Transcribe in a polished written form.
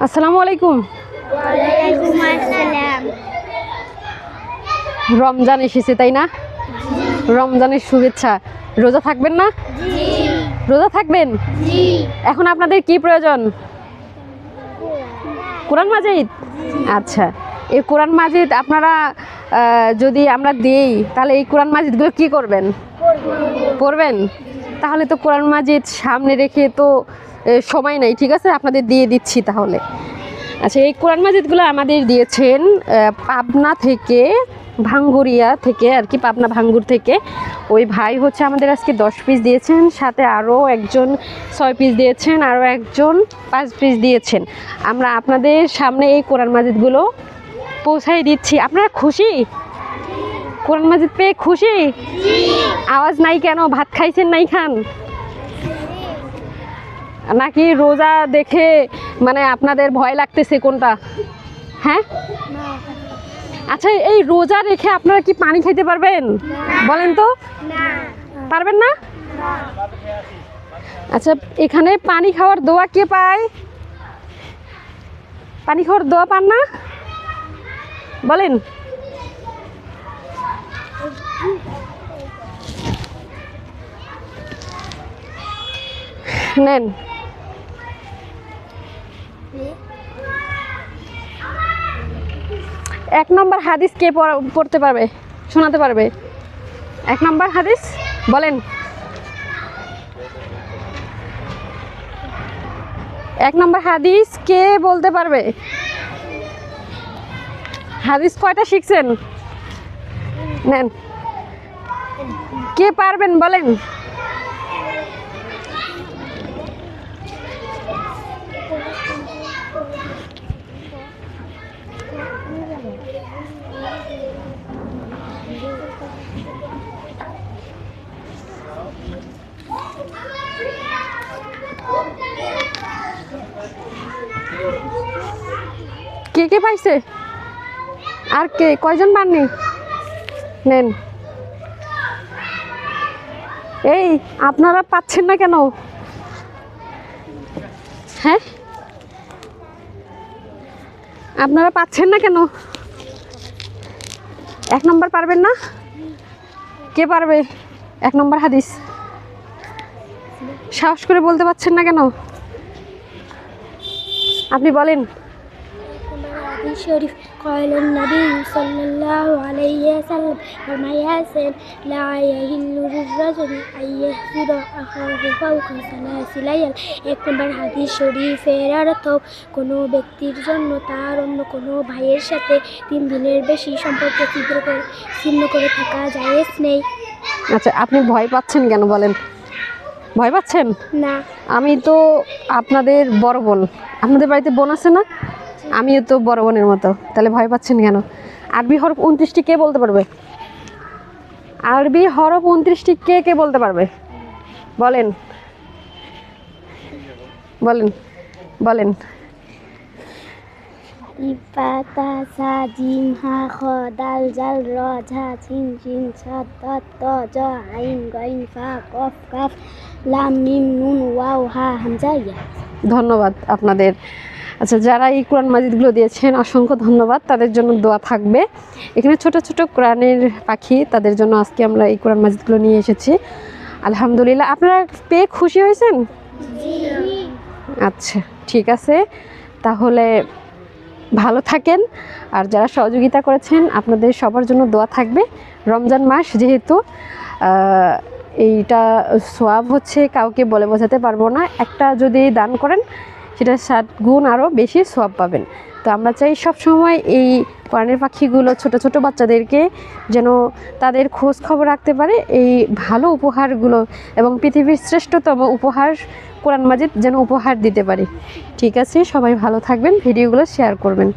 আসসালামু আলাইকুম। ওয়ালাইকুম আসসালাম। রমজান এসেছে তাই না? রমজানের শুভেচ্ছা। রোজা থাকবেন না? জি রোজা থাকবেন? জি। এখন আপনাদের কি প্রয়োজন? কোরআন মাজিদ। আচ্ছা, এই কোরআন মাজিদ আপনারা যদি আমরা দিই তাহলে এই কোরআন মাজিদগুলো কি করবেন? পড়বেন। তাহলে তো কোরআন মাজিদ সামনে রেখে তো সময় নাই, ঠিক আছে, আপনাদের দিয়ে দিচ্ছি তাহলে। আচ্ছা, এই কোরআন মাজিদগুলো আমাদের দিয়েছেন পাবনা থেকে, ভাঙ্গুরিয়া থেকে আর কি, পাবনা ভাঙ্গুর থেকে। ওই ভাই হচ্ছে আমাদের আজকে 10 পিস দিয়েছেন, সাথে আরও একজন 6 পিস দিয়েছেন, আরও একজন 5 পিস দিয়েছেন। আমরা আপনাদের সামনে এই কোরআন মাজিদগুলো পৌঁছাই দিচ্ছি। আপনারা খুশি? কোরআন মাজিদ পেয়ে খুশি? আওয়াজ নাই কেন? ভাত খাইছেন নাই খান? নাকি রোজা দেখে মানে আপনাদের ভয় লাগতেছে কোনটা? হ্যাঁ, আচ্ছা, এই রোজা রেখে আপনারা কি পানি খাইতে পারবেন? বলেন তো, পারবেন না? আচ্ছা, এখানে পানি খাওয়ার দোয়া কে পায়? পানি খাওয়ার দোয়া পান না? বলেন। নেন। এক নম্বর হাদিস কে পড়তে পারবে, শোনাতে পারবে? 1 নম্বর হাদিস বলেন। 1 নম্বর হাদিস কে বলতে পারবে? হাদিস কয়টা শিখছেন? নেন, কে পারবেন বলেন। কে কে পাইছে? আর কে কয়জন পাননি? নেন। এই আপনারা পাচ্ছেন না কেন? হ্যাঁ, আপনারা পাচ্ছেন না কেন? 1 নম্বর পারবেন না? কে পারবে 1 নম্বর হাদিস? সাহস করে বলতে পারছেন না কেন? আপনি বলেন। হাদিস শরীফ قال النبي صلى الله عليه وسلم فرمایا لا يحل للرجل أن يحسد أخاه فوق 3 ليال। 1 নম্বর হাদিস শরীফের অর্থ, কোনো ব্যক্তির জন্য তার অন্য কোনো ভাইয়ের সাথে 3 দিনের বেশি সম্পর্ক ছিন্ন করে থাকা জায়েজ নেই। আচ্ছা, আপনি ভয় পাচ্ছেন কেন বলেন? ভয় পাচ্ছেন না। আমি তো আপনাদের বড় বোন, আপনাদের বাড়িতে বোন আছে না? আমিও তো বড় বোনের মতো, তাহলে ভয় পাচ্ছেন কেন? আরবি হরফ 29টি কে বলতে পারবে? আরবি হরফ 29টি কে কে বলতে পারবে? বলেন বলেন বলেন। ইফাতা সা জিম হা খ দাল জাল র ঝা সিন শিন সাদ দাত ত জ আইন গাইন ফা কফ কাফ লাম মিম নুন ওয়াও হা হামজা ইয়া। ধন্যবাদ আপনাদের। আচ্ছা, যারা এই কোরআন মাজিদগুলো দিয়েছেন অসংখ্য ধন্যবাদ, তাদের জন্য দোয়া থাকবে। এখানে ছোট ছোট কোরআনের পাখি, তাদের জন্য আজকে আমরা এই কোরআন মাজিদগুলো নিয়ে এসেছি। আলহামদুলিল্লাহ, আপনারা পেয়ে খুশি হয়েছেন? আচ্ছা, ঠিক আছে, তাহলে ভালো থাকেন। আর যারা সহযোগিতা করেছেন আপনাদের সবার জন্য দোয়া থাকবে। রমজান মাস যেহেতু, এইটা সোয়াব হচ্ছে কাউকে বলে বোঝাতে পারবো না। একটা যদি দান করেন সেটা 7 গুণ আরও বেশি সোয়াব পাবেন। তো আমরা চাই সব সময় এই কোরআনের পাখিগুলো ছোট ছোট বাচ্চাদেরকে যেন তাদের খোঁজ খবর রাখতে পারে, এই ভালো উপহারগুলো এবং পৃথিবীর শ্রেষ্ঠতম উপহার কোরআন মাজিদ যেন উপহার দিতে পারি। ঠিক আছে, সবাই ভালো থাকবেন, ভিডিওগুলো শেয়ার করবেন।